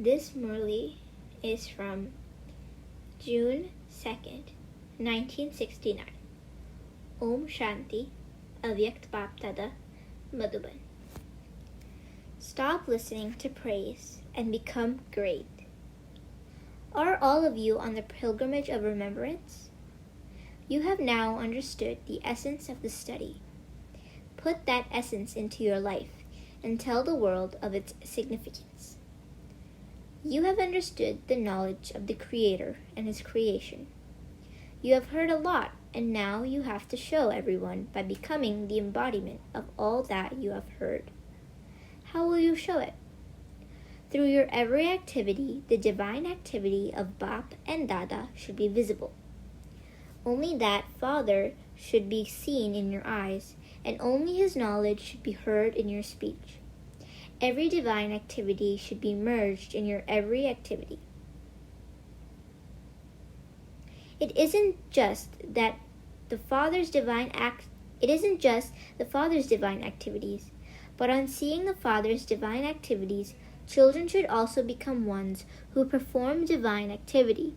This Murli is from June 2nd, 1969. Om Shanti, Avyakt Baptada, Madhuban. Stop listening to praise and become great. Are all of you on the pilgrimage of remembrance? You have now understood the essence of the study. Put that essence into your life and tell the world of its significance. You have understood the knowledge of the Creator and His creation. You have heard a lot, and now you have to show everyone by becoming the embodiment of all that you have heard. How will you show it? Through your every activity, the divine activity of Bap and Dada should be visible. Only that Father should be seen in your eyes, and only His knowledge should be heard in your speech. Every divine activity should be merged in your every activity. It isn't just the Father's divine activities, but on seeing the Father's divine activities, children should also become ones who perform divine activity.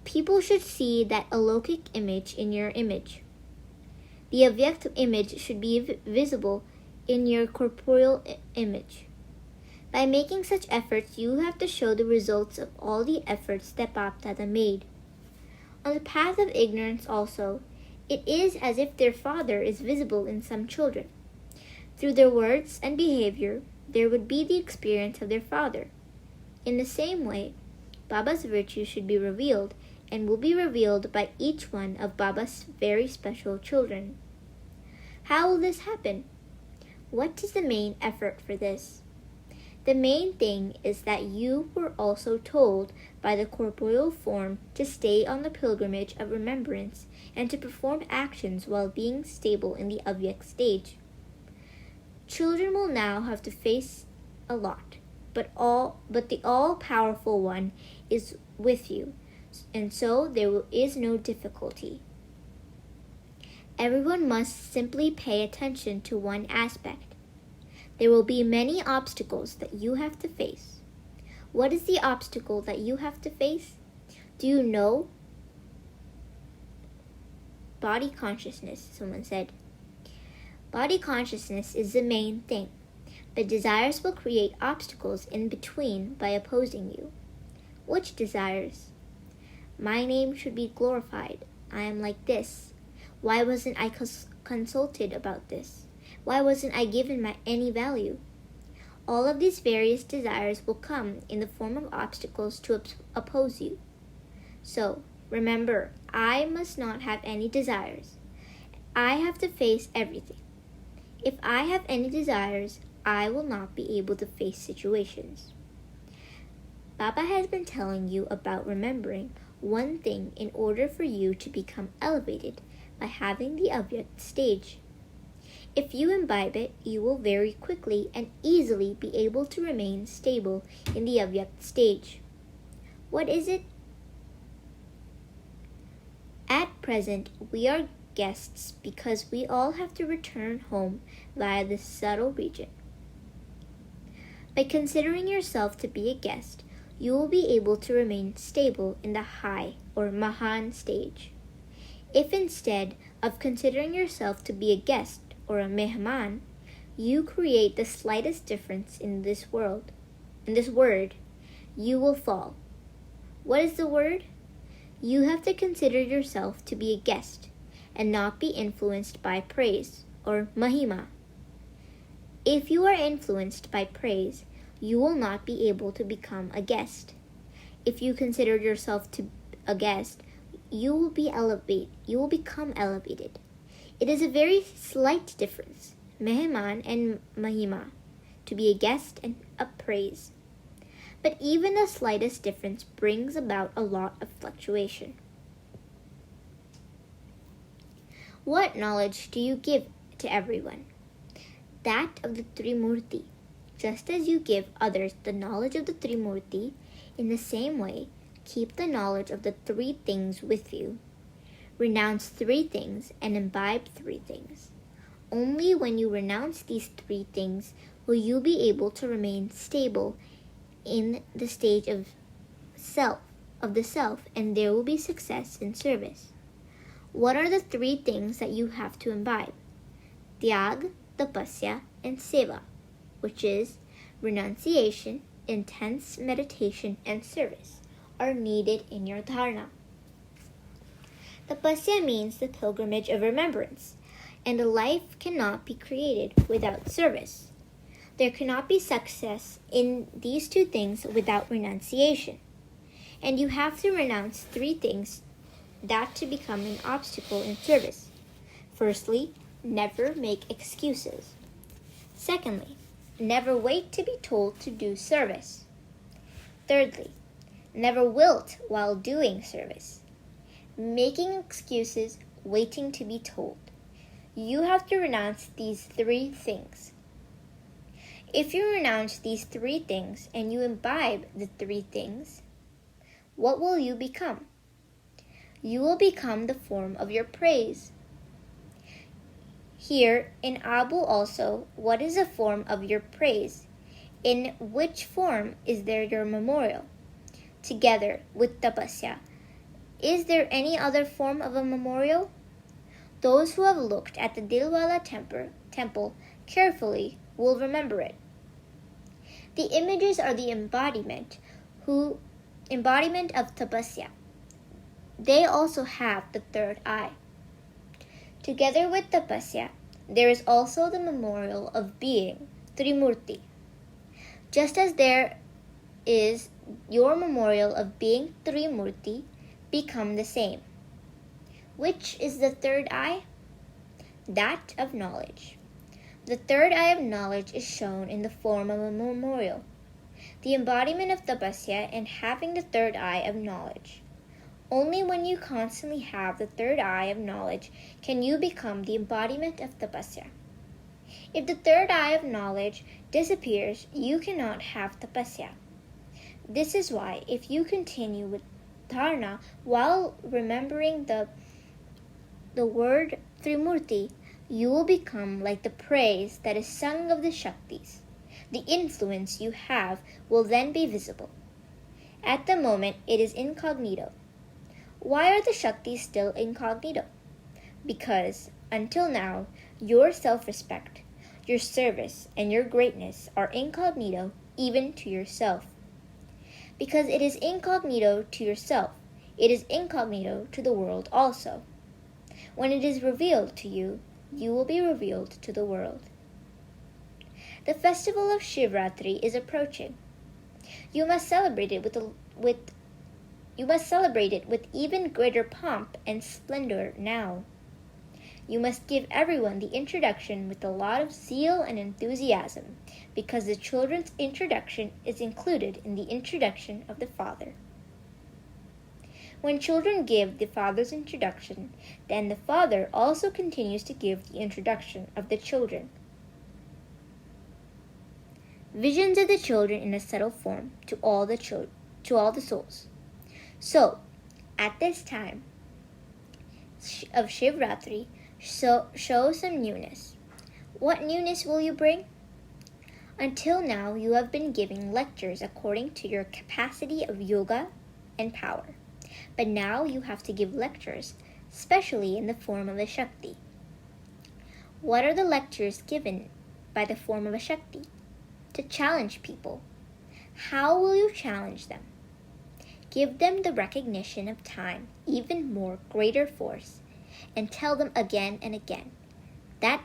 People should see that alokik image in your image. The Avyakt image should be visible in your corporeal image. By making such efforts, you have to show the results of all the efforts that Bap Dada made. On the path of ignorance also, it is as if their father is visible in some children. Through their words and behavior, there would be the experience of their father. In the same way, Baba's virtue should be revealed and will be revealed by each one of Baba's very special children. How will this happen? What is the main effort for this? The main thing is that you were also told by the corporeal form to stay on the pilgrimage of remembrance and to perform actions while being stable in the Avyakt stage. Children will now have to face a lot, but the all-powerful one is with you, and so there is no difficulty. Everyone must simply pay attention to one aspect. There will be many obstacles that you have to face. What is the obstacle that you have to face? Do you know? Body consciousness, someone said. Body consciousness is the main thing, but desires will create obstacles in between by opposing you. Which desires? My name should be glorified. I am like this. Why wasn't I consulted about this? Why wasn't I given any value? All of these various desires will come in the form of obstacles to oppose you. So, remember, I must not have any desires. I have to face everything. If I have any desires, I will not be able to face situations. Baba has been telling you about remembering one thing in order for you to become elevated by having the Avyakt stage. If you imbibe it, you will very quickly and easily be able to remain stable in the Avyakt stage. What is it? At present, we are guests because we all have to return home via the subtle region. By considering yourself to be a guest, you will be able to remain stable in the high or Mahan stage. If instead of considering yourself to be a guest or a mehman, you create the slightest difference in this word, you will fall. What is the word? You have to consider yourself to be a guest and not be influenced by praise or mahima. If you are influenced by praise, you will not be able to become a guest. If you consider yourself to a guest, you will become elevated. It is a very slight difference, mehman and mahima, to be a guest and a praise. But even the slightest difference brings about a lot of fluctuation. What knowledge do you give to everyone? That of the Trimurti. Just as you give others the knowledge of the Trimurti, in the same way, keep the knowledge of the three things with you. Renounce three things and imbibe three things. Only when you renounce these three things will you be able to remain stable in the stage of the self, and there will be success in service. What are the three things that you have to imbibe? Tyag, tapasya, and seva, which is renunciation, intense meditation, and service, are needed in your dharana. Tapasya means the pilgrimage of remembrance, and a life cannot be created without service. There cannot be success in these two things without renunciation. And you have to renounce three things that to become an obstacle in service. Firstly, never make excuses. Secondly, never wait to be told to do service. Thirdly, never wilt while doing service. Making excuses, waiting to be told. You have to renounce these three things. If you renounce these three things and you imbibe the three things, what will you become? You will become the form of your praise. Here in Abu also, what is the form of your praise? In which form is there your memorial? Together with tapasya, is there any other form of a memorial? Those who have looked at the Dilwala temple carefully will remember it. The images are the embodiment of tapasya. They also have the third eye. Together with tapasya, there is also the memorial of being, Trimurti. Just as there is your memorial of being Trimurti, become the same. Which is the third eye? That of knowledge. The third eye of knowledge is shown in the form of a memorial, the embodiment of tapasya and having the third eye of knowledge. Only when you constantly have the third eye of knowledge can you become the embodiment of tapasya. If the third eye of knowledge disappears, you cannot have tapasya. This is why if you continue with dharana while remembering the word Trimurti, you will become like the praise that is sung of the Shaktis. The influence you have will then be visible. At the moment, it is incognito. Why are the Shaktis still incognito? Because, until now, your self-respect, your service, and your greatness are incognito even to yourself. Because it is incognito to yourself, it is incognito to the world also. When it is revealed to you, you will be revealed to the world. The festival of Shivratri is approaching. You must celebrate it with even greater pomp and splendor now. You must give everyone the introduction with a lot of zeal and enthusiasm, because the children's introduction is included in the introduction of the father. When children give the father's introduction, then the father also continues to give the introduction of the children. Visions of the children in a subtle form to all the souls. So, at this time of Shivratri, show some newness. What newness will you bring? Until now, you have been giving lectures according to your capacity of yoga and power. But now you have to give lectures, especially in the form of a Shakti. What are the lectures given by the form of a Shakti? To challenge people. How will you challenge them? Give them the recognition of time, even more greater force, and tell them again and again that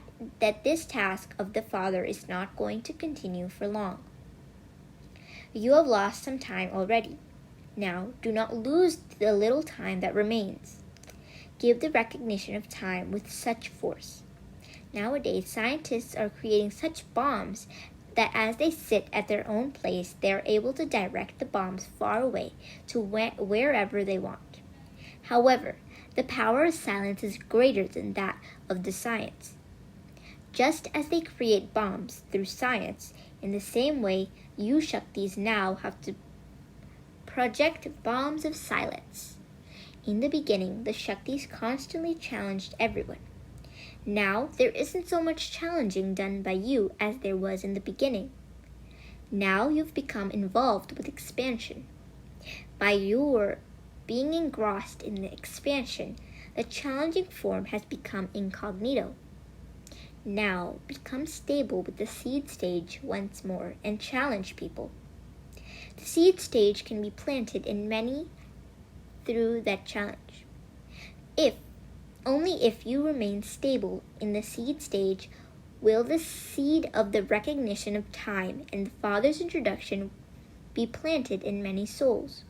this task of the Father is not going to continue for long. You have lost some time already. Now, do not lose the little time that remains. Give the recognition of time with such force. Nowadays, scientists are creating such bombs that as they sit at their own place, they are able to direct the bombs far away to wherever they want. However, the power of silence is greater than that of the science. Just as they create bombs through science, in the same way, you Shaktis now have to project bombs of silence. In the beginning, the Shaktis constantly challenged everyone. Now, there isn't so much challenging done by you as there was in the beginning. Now you've become involved with expansion. By your being engrossed in the expansion, the challenging form has become incognito. Now become stable with the seed stage once more and challenge people. The seed stage can be planted in many through that challenge. Only if you remain stable in the seed stage will the seed of the recognition of time and the Father's introduction be planted in many souls.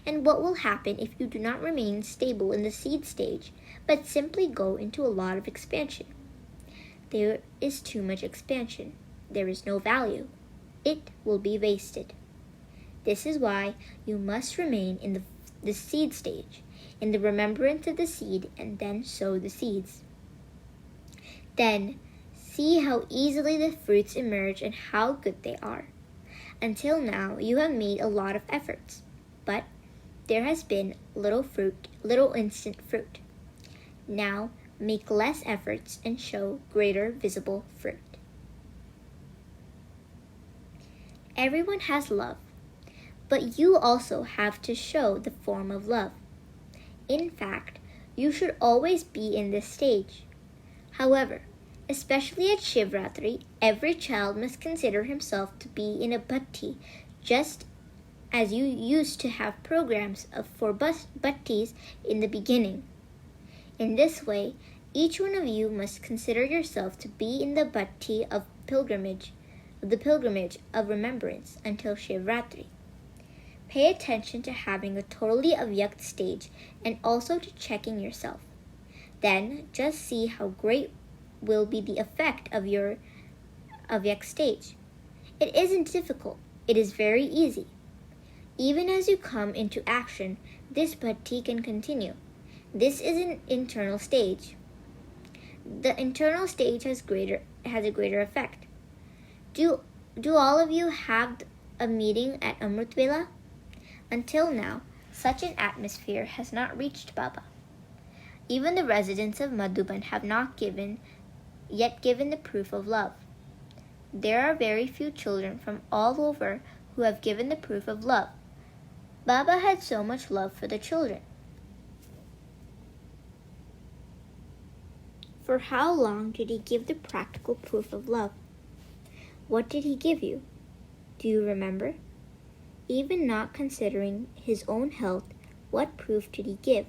And what will happen if you do not remain stable in the seed stage, but simply go into a lot of expansion? There is too much expansion. There is no value. It will be wasted. This is why you must remain in the seed stage, in the remembrance of the seed, and then sow the seeds. Then see how easily the fruits emerge and how good they are. Until now, you have made a lot of efforts, but there has been little instant fruit. Now make less efforts and show greater visible fruit. Everyone has love, but you also have to show the form of love. In fact, you should always be in this stage. However, especially at Shivratri, every child must consider himself to be in a bhakti, just as you used to have programs for bhaktis in the beginning. In this way, each one of you must consider yourself to be in the bhakti of the pilgrimage of remembrance until Shivratri. Pay attention to having a totally avyakt stage and also to checking yourself. Then just see how great will be the effect of your avyakt stage. It isn't difficult. It is very easy. Even as you come into action, this bhakti can continue. This is an internal stage. The internal stage has a greater effect. Do all of you have a meeting at Amrit Vela? Until now, such an atmosphere has not reached Baba. Even the residents of Madhuban have not yet given the proof of love. There are very few children from all over who have given the proof of love. Baba had so much love for the children. For how long did he give the practical proof of love? What did he give you? Do you remember? Even not considering his own health, what proof did he give?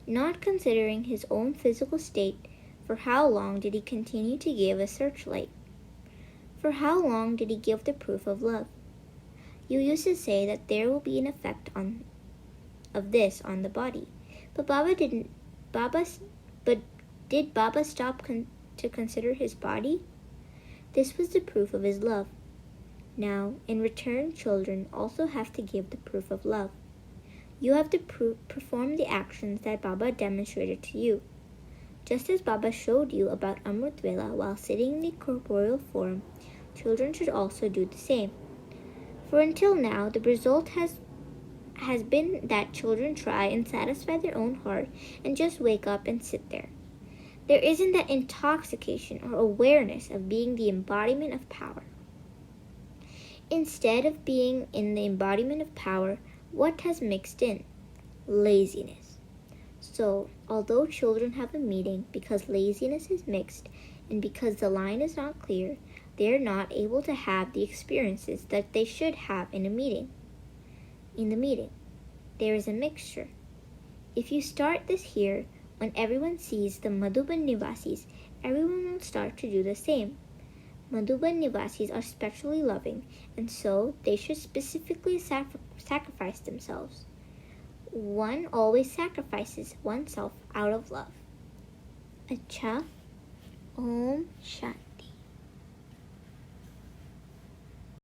Not considering his own physical state, for how long did he continue to give a searchlight? For how long did he give the proof of love? You used to say that there will be an effect of this on the body, but did Baba stop to consider his body? This was the proof of his love. Now, in return, children also have to give the proof of love. You have to perform the actions that Baba demonstrated to you. Just as Baba showed you about Amrit Vela while sitting in the corporeal form, children should also do the same. For until now, the result has been that children try and satisfy their own heart and just wake up and sit there. There isn't that intoxication or awareness of being the embodiment of power. Instead of being in the embodiment of power, what has mixed in? Laziness. So, although children have a meeting because laziness is mixed and because the line is not clear, they are not able to have the experiences that they should have in the meeting. There is a mixture. If you start this here, when everyone sees the Madhuban Nivasis, everyone will start to do the same. Madhuban Nivasis are specially loving, and so they should specifically sacrifice themselves. One always sacrifices oneself out of love. Acha, Om Shanti.